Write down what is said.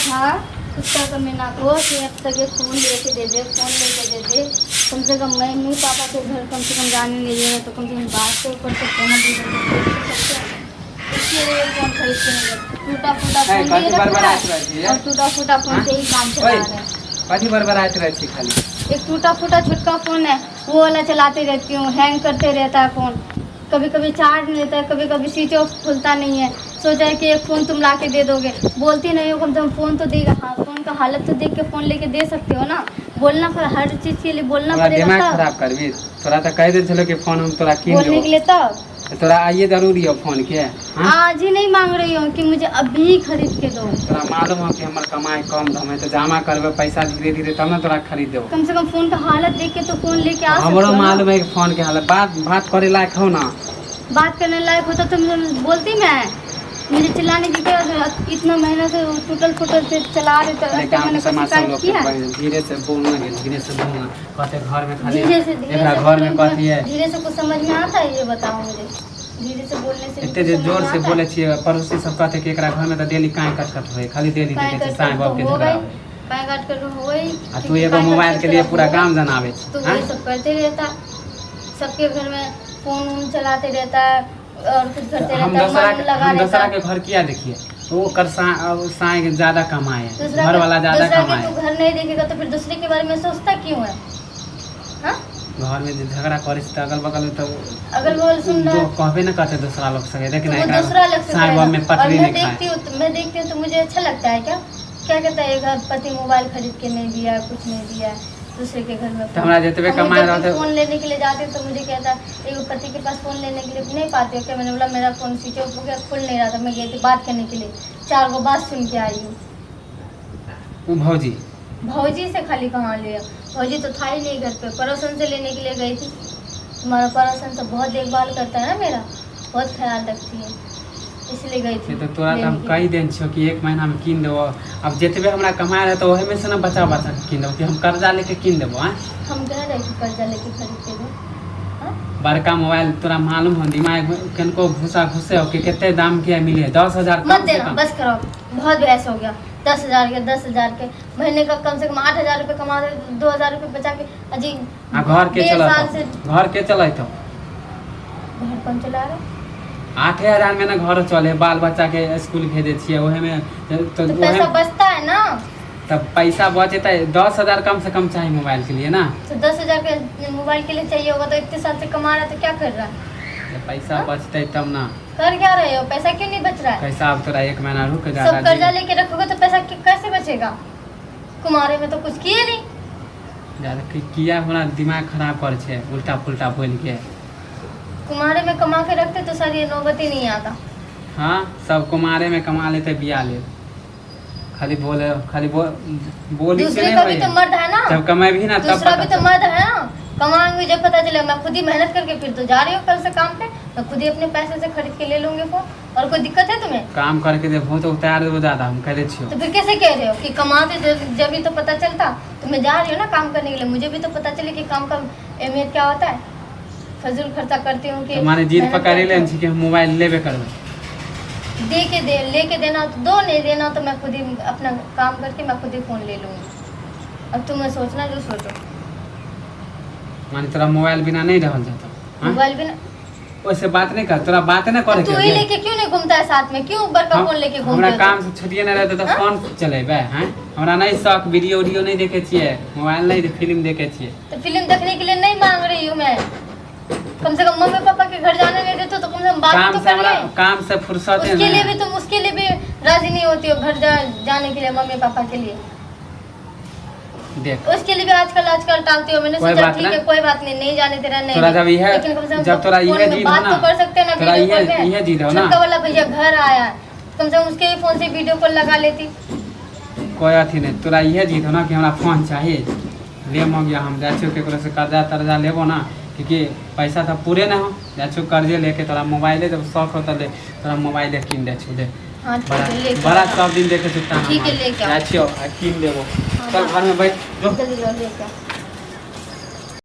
था कुत्ता का मैं ना को कि अब तक ये फ़ोन लेके दे दे, फ़ोन लेके दे दे। कम से कम मम्मी पापा के घर कम से कम जाने नहीं दे तो कम से कम बात तो कर सकते हैं ना, इसके लिए फ़ोन खरीद के नहीं रखते। टूटा फूटा फ़ोन लिए रखता है और टूटा फूटा फ़ोन से ही काम चला रहे हैं। कथी बरबरात रहती खाली? एक टूटा फूटा छोटका फ़ोन है, वो वाला चलाती रहती हूँ, हैंग करते रहता है फ़ोन, कभी कभी चार्ज नहीं लेता है, कभी कभी स्विच ऑफ खुलता नहीं है। सोचा है कि एक फ़ोन तुम ला के दे दोगे, बोलती नहीं हो, कम से कम फ़ोन तो देगा। हाँ, फ़ोन का हालत तो देख के फ़ोन लेके दे सकते हो ना, बोलना पर हर चीज़ के लिए बोलना पड़ेगा। दिमाग खराब करबी, थोड़ा तो कह दे चलो कि फ़ोन हम तोरा किन बोलने के लिए तब तोरा आइए जरूरी हो फ़ोन के। आज ही नहीं मांग रही हूँ कि मुझे अभी खरीद के दो। तोरा मालूम हो कि हमार कमाई कम तो हमें तो जमा करबे पैसा धीरे धीरे तब ना तोरा खरीद देबो। कम से कम फ़ोन का हालत देख के तो फ़ोन लेके आ सकते हो। हमरो मालूम है कि फ़ोन के हालत बात करे लायक हो ना, बात करने लायक होता तो मुझे बोलती मैं, मुझे चिल्लाने की क्या जरूरत? इतना महीना से टूटल फूटल से चला रहे तो मैंने कोई शिकायत किया? धीरे से बोलना है, धीरे से बोलना। कहते घर में खाली धीरे से घर में कहती है धीरे से कुछ समझ में आता है? ये बताओ मुझे, धीरे से बोलने से इतने जोर से बोले छिए। पड़ोसी सब कहते कि एकरा घर में तो डेली काहे कट होए, खाली डेली देखे छै साईं बाबू के झगड़ा होए, काहे काट कर होए। आ तू एगो मोबाइल के लिए पूरा गांव जनावे छ। तो ये सब करते रहता, सबके घर में फोन चलाते रहता है और कुछ करते रहता है। हम दूसरा के घर किया देखिए, तो वो कर साईं ज्यादा कमाए, घर वाला ज्यादा कमाए। तू घर नहीं देखेगा तो फिर दूसरे के बारे में सोचता क्यों है? हाँ, घर में झगड़ा करे तो अगल बगल में तो अगल बगल सुन रहा है, कहबे ना कहते दूसरा लोग से, लेकिन दूसरा लोग से में पटरी नहीं खाए। मैं देखती हूँ तो मुझे अच्छा लगता है। क्या कहता है, घर पति मोबाइल खरीद के नहीं दिया, कुछ नहीं दिया, दूसरे के घर में हमरा जितबे कमाए रहते फोन लेने के लिए जाते तो मुझे कहता एक पति के पास फोन लेने के लिए नहीं पाते हो क्या? मैंने बोला मेरा फोन स्विच ऑफ हो गया, खुल नहीं रहा था, मैं गई थी बात करने के लिए, 4 गो बात सुन के आई हूँ। वो भौजी से खाली कहाँ लिया? भौजी तो था ही नहीं घर पे, पड़ोसन से लेने के लिए गई थी। तुम्हारा पड़ोसन सब बहुत देखभाल करता है ना मेरा, बहुत ख्याल रखती है, इसलिए गई थी। तो तोरा तो हम कही देन छियो कि 1 महीना में किन देबो। अब जितबे हमरा कमाए रहे तो ओहे में से ना बचा किन देबो कि हम कर्जा लेके किन देबो। हम कह रहे कि कर्जा लेके खरीद के दो। बड़का मोबाइल तोरा मालूम हो, दिमाग कनको घुसे हो कि कितने दाम के मिले? 10,000 मत देना, बस करो, बहुत बहस हो गया। 10,000 के महीने का कम से कम 8,000 रुपये कमा दे, 2,000 रुपये बचा के अजी घर के चला घर के चला तो घर कौन चला रहे? 8,000 में ना घर चले, बाल बच्चा के स्कूल भेजे छिए, ओहे में तो पैसा बचता है ना। तब पैसा बचे तो 10,000 कम से कम चाहिए मोबाइल के लिए ना। तो 10,000 के मोबाइल के लिए चाहिए होगा तो इतने साल से कमा रहा है तो क्या कर रहा है? पैसा बचते तब ना। कर क्या रहे हो? पैसा क्यों नहीं बच रहा है? पैसा अब तोरा 1 महीना रुक जा, सब कर्जा लेके रखोगे तो पैसा कैसे बचेगा? कुमारे में तो कुछ किए नहीं। ज्यादा किया होना दिमाग खराब कर छे, उल्टा पुल्टा बोल के। कुमारे में कमा के रखते तो सर ये नौबत ही नहीं आता। हाँ, सब कुमारे में कमा लेते, बिया ले, खाली बोल दूसरे का भी तो मर्द है ना, जब कमाए भी ना तब दूसरा भी तो मर्द है ना। कमाऊंगी जब पता चले, मैं खुद ही मेहनत करके फिर तो जा रही हूँ कल से काम पे, मैं खुद ही अपने पैसे से खरीद के ले लूंगी फोन। और कोई दिक्कत है तुम्हें? काम करके दे बहुत उतार दो ज्यादा, हम कह छियो। तो फिर कैसे कह रहे हो कि कमाते जब भी तो पता चलता? तो मैं जा रही हूँ ना काम करने के लिए, मुझे भी तो पता चले कि काम का अहमियत क्या होता है। फजूल खर्चा करती हूँ कि माने जीत पकड़ ले कि हम मोबाइल लेबे करबे, लेके देना तो दो, नहीं देना तो मैं खुद ही अपना काम करके मैं खुद ही फोन ले लूँगी। अब तुम्हें सोचना जो सोचो। माने तोरा मोबाइल बिना नहीं रहल जाता? मोबाइल बिना वैसे बात नहीं कर, तोरा बात नहीं करे। तू ही लेके क्यों नहीं घूमता है साथ में? क्यों बड़का फोन लेके घूमता है? हमरा काम से छुट्टिए नहीं रहते तो फोन चलेबे हैं? हमरा नहीं शौक, वीडियो नहीं देखे छिए, मोबाइल नहीं फिल्म देखे छिए। तो फिल्म देखने के लिए नहीं मांग रही हूँ मैं, कम से कम मम्मी पापा के घर जाने नहीं देते तो कम से कम बात तो कर ले। काम से फुर्सत है, उसके लिए भी तुम उसके लिए भी राजी नहीं होती हो घर जाने के लिए मम्मी पापा के लिए। देख उसके लिए भी आजकल टालती हो। मैंने सोचा ठीक है कोई बात नहीं, नहीं जाने तेरा नहीं, लेकिन कम से कम जब तोरा ये जीत बात तो कर सकते हैं ना वीडियो कॉल पे। ये जीत हो ना, छोटका वाला भैया घर आया, कम से कम उसके फोन से वीडियो कॉल लगा लेती। कोई अथी नहीं, तोरा ये जीत हो ना कि हमरा फोन चाहिए, ले हो गया। हम जाछो केकरो से कर्जा लेबो ना, क्योंकि पैसा तो पूरे ना हो, जाछो कर्जे लेके तोरा मोबाइले जब शौक होता ले तोरा मोबाइले किन दे छु दे। हाँ, बड़ा सब दिन देखे छुट्टा ठीक है लेके जाछो किन देबो। चल घर में बैठ, जल्दी लेके